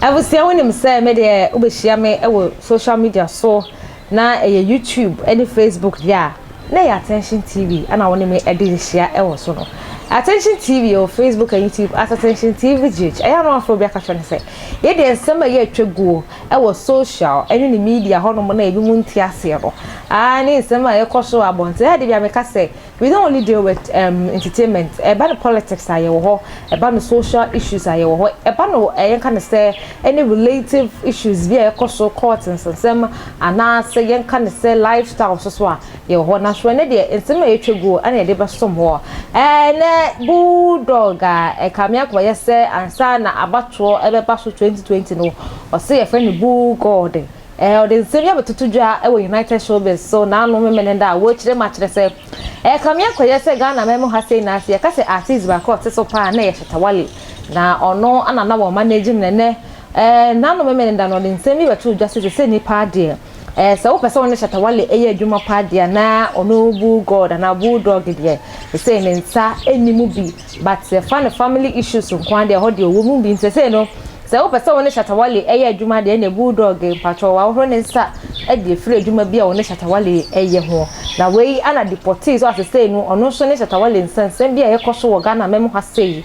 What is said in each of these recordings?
I was saying when him say me de obehia me social media so na YouTube any Facebook dia na Attention TV and I want me edit share so no Attention TV or Facebook and YouTube at Attention Tvgh. I am not for be a catch say. Ye dey nsema ye twego social any the media ho no mo na ebi mu ntiase no. Ah ni nsema ye koso abonte. He dey be ameka say we don't only deal with entertainment. About the politics aye wo ho, about the social issues aye wo ho. About no yen kan say any relative issues be e koso court and nsema ana say yen kan say lifestyle so a ye ho na so ne dey nsema ye twego ana ye dey be som ho. Bulldog kamia kwa yese ansa na abato ebeba so 2020 no o say your friend Bulldog o de nsemi abetutudwa e United Showbiz so na no memenda wo kire ma kire say kamia kwa yese Ghana memo ha say na say ka say artist ba ko so pa na ye Shatta Wale na ono ana na wo manage ne na no memenda no de nsemi betutudwa say ni pa de so person on Shatta Wale eye adwuma pa dia na ono Bulldog na Bulldog de say ne nsa enimu bi but the family issues nkwan de ho de owo mu bi nse say no so person on Shatta Wale eye adwuma de na Bulldog patro wa ho ne nsa e de free adwuma bi a on Shatta Wale eye ho na we ana Deportee so as say no ono so ne Shatta Wale nsan bi a yekoso wo Ghana memo ha say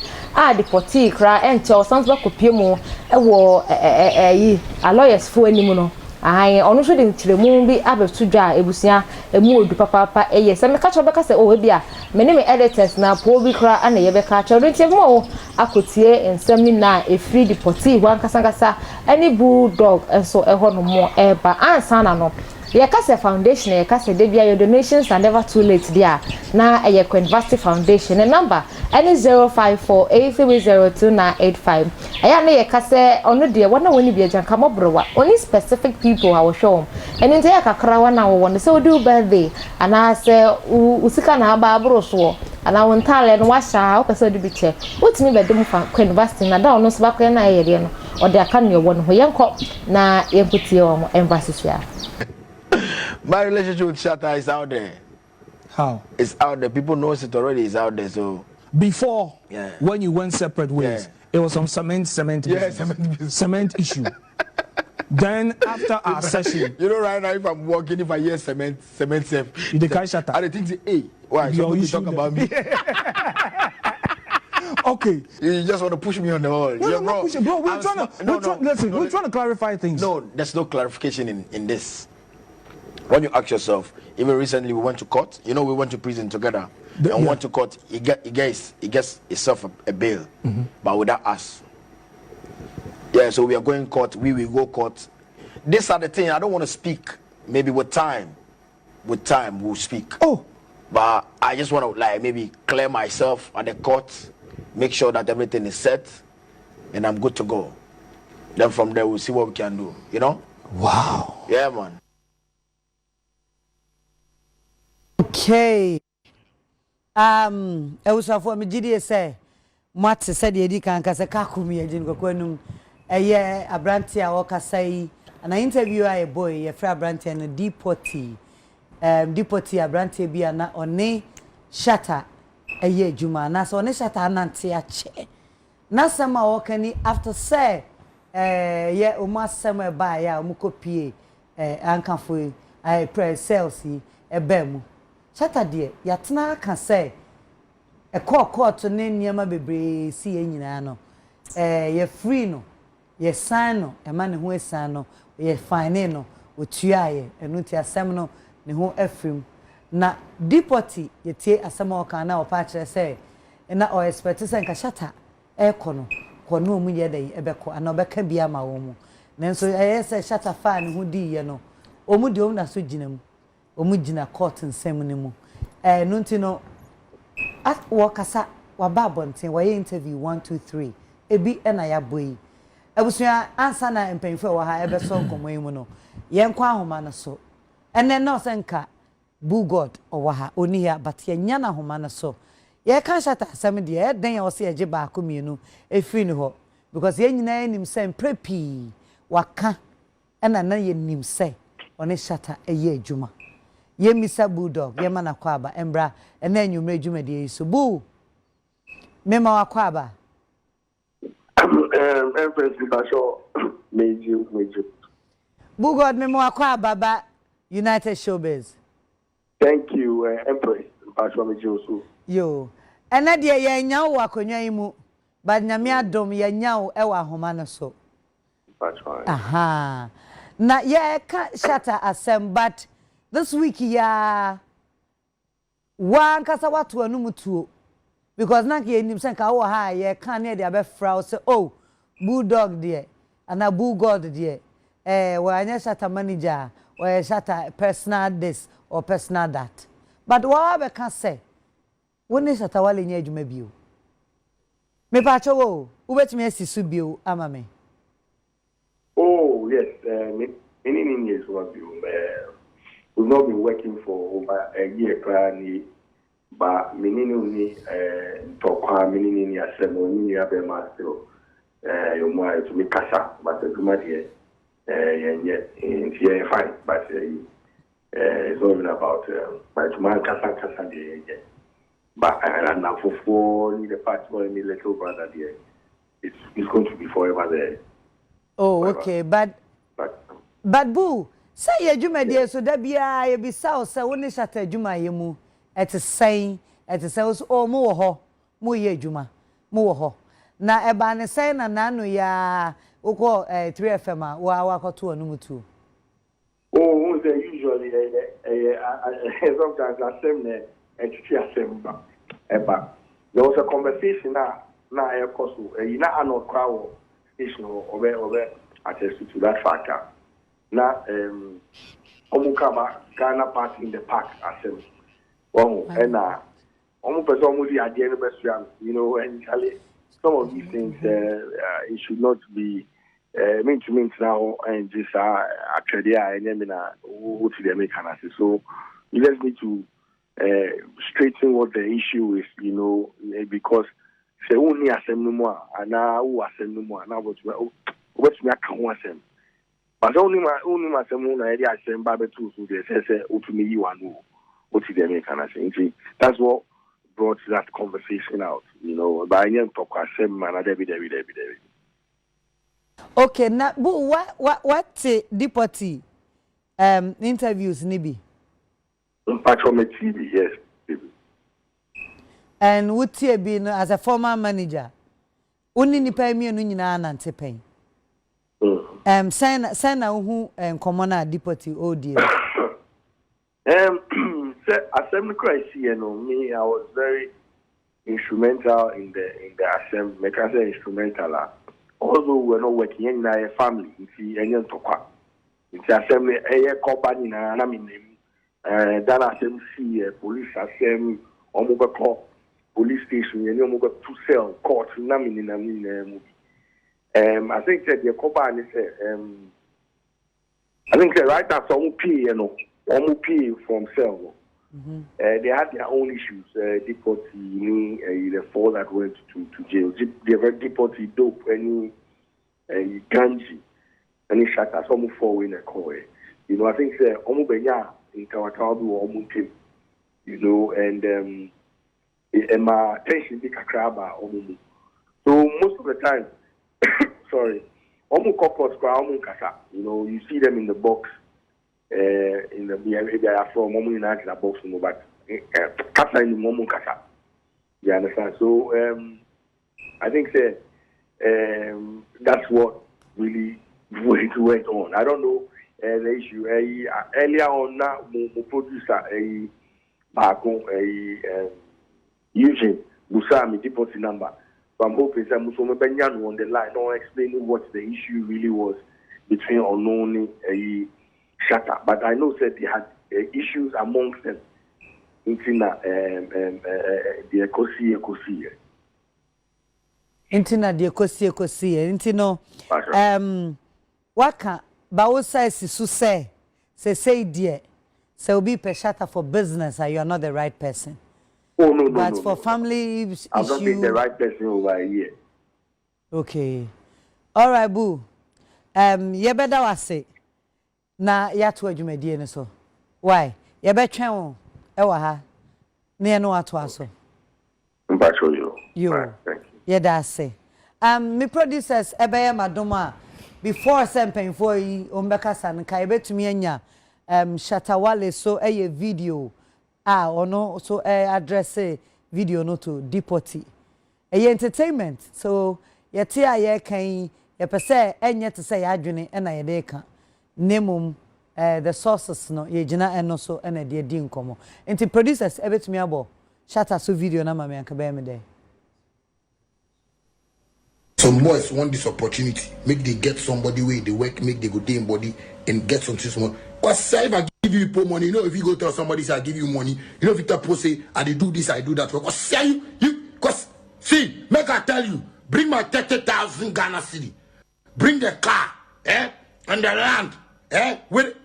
Deportee kra enche o sans ba kopie mu e wo yi a lawyers fo enimu no aye onu so de ntiremu bi abetudwa ebusia emu odu papa eye se me ka chobe ka se o we bia me ne me editors na po bi kra ana ye be ka chobe ntie mo akotie ensem ni na efri Deportee wan kasangasa any Bulldog enso eho no mo eba ansa na no ye ka se foundation ye ka se de bia your donations are never too late dia na ye University Foundation the number any 0548302985 aya na ye ka se onu de wona woni bia janka mobrowa only specific people I will show and into ya kakra wana wo won so do birthday ana se usika na aba abro so ana won tale no washa o pese do bi che wotimi be dem fa University na da ono so ba kwa na ye de no o de aka ne wo no ho yenko na yenkutie o embassy ya. My relationship with Shatta is out there. How? It's out there. People knows it already. It's out there. So before, when you went separate ways, it was some cement issue. Then after our session, you know, right now if I'm walking, if I hear cement, you the guy Shatta. I think, hey, why? You talk about me. Okay. You just want to push me on the wall. No, I'm not pushing, bro. We're trying to clarify things. No, there's no clarification in this. When you ask yourself, even recently we went to court. You know, we went to prison together. And went to court. He gets himself a bail, but without us. Yeah, so we are going court. We will go court. These are the things I don't want to speak. Maybe with time we'll speak. Oh, but I just want to like maybe clear myself at the court, make sure that everything is set, and I'm good to go. Then from there we'll see what we can do. You know? Wow. Yeah, man. Okay. I was for me GD say Mat said ye can kasa kakumi agin kokwanum eye abranti a woka say an interview a boy ye fra abranti and Deportee Deportee abranti bia na one Shatta eye adwuma na so one Shatta anante ache na sama woka ni after say ye uma sama ba ya umukopie ankafo press sales ebemu Shatta de yatena ka say e court ne niema bebre si enyina no ye free no ye sign no e ma ne ho esan no ye fine no otua ye enu ti asem no ne ho afrim na Deportee ye tie asem o kan na opa kire say na o expect say nka Shatta e kono kono mu ye dey ebeko ana obeka bia ma wo mu nanso ye say Shatta fa ne ho di ye no omu de omu na so ginam omu gina court nsem ne mu no nti no at wakasa wababonten wa interview 1 2 3 ebi na ya boyi abusua ansa na mpemfo wa ha ebe so nkomo yi mu no yenkwa ahoma na so ene na osenka Bulldog owa ha oni ya but ye nya na ahoma na so ye kan Shatta asem de e den ya o se eje ba akomienu efiri ni ho because ye nyina nim se prepi waka na ye nim se one Shatta eye adwuma ye misa Bulldog ye mana kwaba embra ena anwumre adwuma de so bu mema wakwaba Empress Basho, major. Bulldog me mo akwa baba United Showbiz. Thank you, Empress Basho major so. Yo. Ena de ye nya wo akonwa yi mu. But nyame adom ye nya wo e wa homa no so. Basho. Aha. Na ye ka Shatta asem but this week ya wan kasa watu anu mutuo. Because na ke nim sen ka wo ha ye kan ne de abefra say oh Bulldog there and a Bulldog there we anya Shatta manager or Shatta personal this or personal that but what we can say when is Shatta Wale nya adwuma bio me pa cho wo betimi asisu bio ama me Oh yes, many years what we've not been working for over a year prior. But minini tokwa minini asemo ni abe master yo mo to me kasa but the matter yeah fine but it's all about but man kasa the but and now for the part for me little brother there it's going to be forever there. Oh forever. Okay but boo say ye dwuma there so da bia ye bisa o say woni Shatta dwuma ye mu ete sen so o mo wo ho mo ye adwuma mo wo ho na eba ne sen na nanu ya uko 3FM a wa akoto anu mutu oh usually sometimes I same ne same ba eba there was a conversation na e koso you na anot krawo station obe attest to that factor na omukaba Ghana park in the park asem. Oh, and almost the idea of you know, and some of these things it should not be mean to mean now and just actually and then what they make so you just need to straighten what the issue is, you know, because say only assembly more and now who assembly more now what's me account but only my someone idea assembly to they say to me you are no. That's what brought that conversation out, you know. But I didn't talk about same man. Okay, now, what Deportee interviews nibi? From a TV, yes. And what you been as a former manager? Only ni pay me no nyina na ntepen. Sign who common Deportee oh dear. Assembly crisis, you know, me, I was very instrumental in the assembly. Make I say instrumental. Although we're not working in a family, in any talk. In the assembly, a company na I mean, that assembly, police assembly, police station, you know, to sell court. I think that the company I think that right now some pay, you know. Pay from cell. They had their own issues. Deportee, the four that went to jail. They were Deportee dope, any ganji, any Shatta. Some four in a core. You know, I think Omubenya in Kawakabu or Mukim. You know, and my attention be kakraba Omumu. So most of the time, sorry, Omu Kokos kwa Omu Kasa. You know, you see them in the box. In the maybe I from Momu United a box no but Kasa in the Momu Kasa. You understand? So I think that's what really went on. I don't know the issue. Earlier on now, my producer Eugene Busami Deportee number. So I'm hoping that Musomo Benyanu on the line or explaining what the issue really was between Ononi Shatta, but I know that they had issues amongst them. Intina the ekosi. Intina the ekosi. Intino waka bawosa sisu say dear. So be per Shatta for business and you are not the right person. Oh no. But for family issues, I'm not being the right person over here. Okay. All right, boo. You better was na ya to adwumadie ne so why ye betwen wo e wa ha na ye no ato aso mbacho yo ye da se Me producers ebeye madoma before sempeng for yi ombeka san kai betumi anya Shatta Wale so eye video ono so address video no to Deportee entertainment so yete aye kan ye pese enye te say adwene na ye de ka nemum the sources no ye gina eno so na de di nkomo enti producers ebetumi abo Shatta so video na mama yanka be me there. Some boys want this opportunity, make they get somebody where they work, make they go day in body and get something small. Because say if I give you people money, you know, if you go tell somebody say I give you money, you know, if you tell people say I do this, I do that. Because say because see, make I tell you, bring my 30,000 Ghana city, bring the car, and the land, with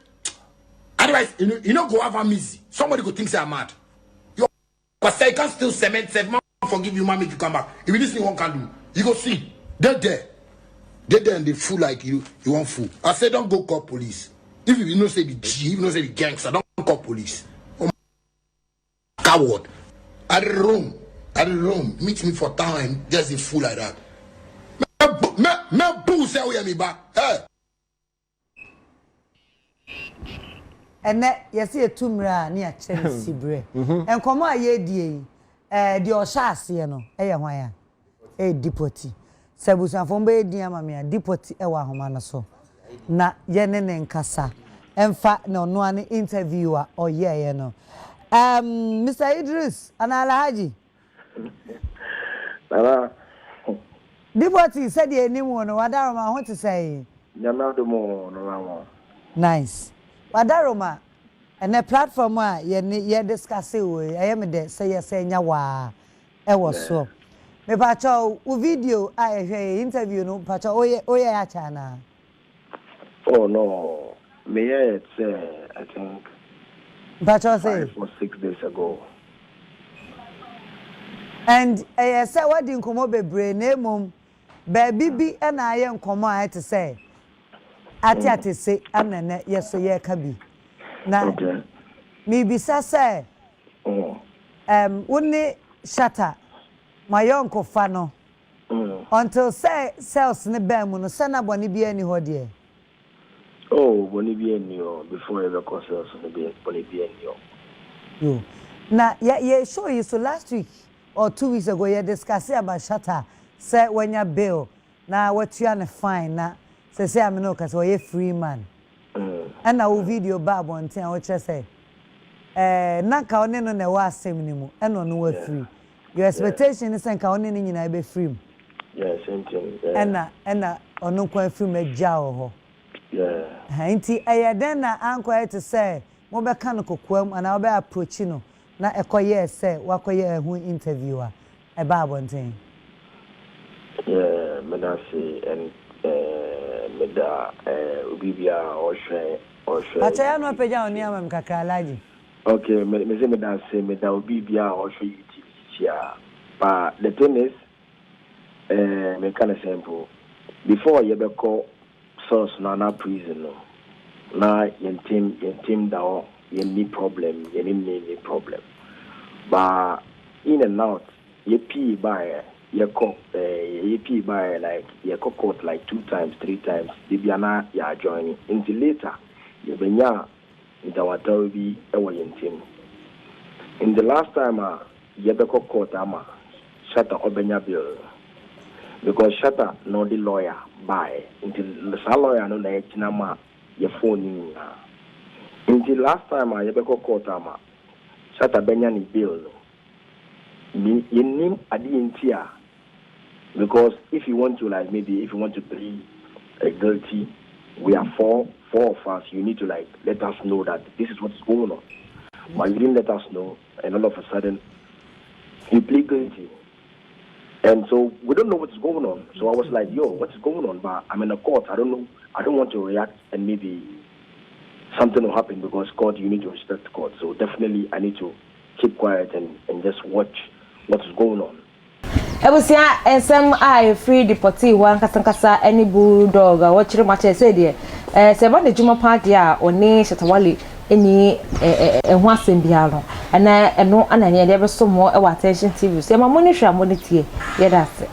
otherwise you know go have a miss. Somebody could think say I'm mad. Because say you can't still cement, say man forgive you, man make you come back. If this thing one can do, you go see. They're there and they fool like you want fool. I said don't go call police. If you know say the G, you know say the gangster, don't call police. Oh, coward. At the room, meet me for time, just a fool like that. Me boo say we me back. Hey. And that yes see a tumra near Chelsea bre. And come on ye die the oshase no eye hwan ya Deportee Sabusan fombe di amamia Deportee ewa homa na so na ye ne nkasa emfa na ono an interviewer oyeye no Mr. Idris ana Alhaji Nana Deportee said ye ni mu no wadaroma ho te say nyana do mo no rawo nice wadaroma ene platform a ye discuss we ayeme de say ye say nya wa ewo so me pacho u video I interview no pacho oye ya chana. Oh no, me it's I think Pacho say 5 or 6 days ago. And say what din komo bebre na mum baby bi na aye nkomo a to say ati say anene yeso ye ka bi na Okay. me bisa say woni Shatta my uncle fano until say sales ne bam no sana boni bi ani ho de Oh, boni bi ani o before ever sales ne bi boni bi ani o yo na ye show you so last week or 2 weeks ago you discuss about Shatta say when you bill na what you an fine na say am no cause we free man and na video bab on tin what you say na ka one no na wa asem ni mu and no wa free. Your expectation is that only in I be free. Yeah, same thing. And ono kwa free me jaw ho. Yeah. Nti then na anko to say mo be kan kokwam and I be approach no na ekoye say wakoye hu interviewer e ba abonten. Yeah, me da say and me da obibia o hwe. Acha ya no peja oni am kakra laji. Okay, me say me da say me da obibia o hwe. Yeah, but the thing is, me kind of simple. Before you ever call source na prison, no, na your team down, you need problem, you need problem. But in and out, you pay by like you court like 2 times, 3 times. Bibiana ya joining. Until later, you benya into what will be our team. In the last time, Yebeko court ama Shatta obenya bill because Shatta no the lawyer buy until the lawyer no na etinama your phone until last time Yebeko court ama Shatta benya ni bill ni nim adi intia because if you want to like maybe if you want to plead guilty we are four of us you need to like let us know that this is what's going on but you didn't let us know and all of a sudden you plead guilty. And so we don't know what's going on. So I was like, yo, what's going on? But I'm in a court. I don't know. I don't want to react and maybe something will happen because court, you need to respect the court. So definitely I need to keep quiet and just watch what's going on. Ebusia ensem I free Deportee wan kasankasa any Bulldog watch match say there se ba de juma party a oni Shatta Wale eni ho asem bia no ana eno ananye de be so mo e wa attention TV so ma monitor amonitie ye da se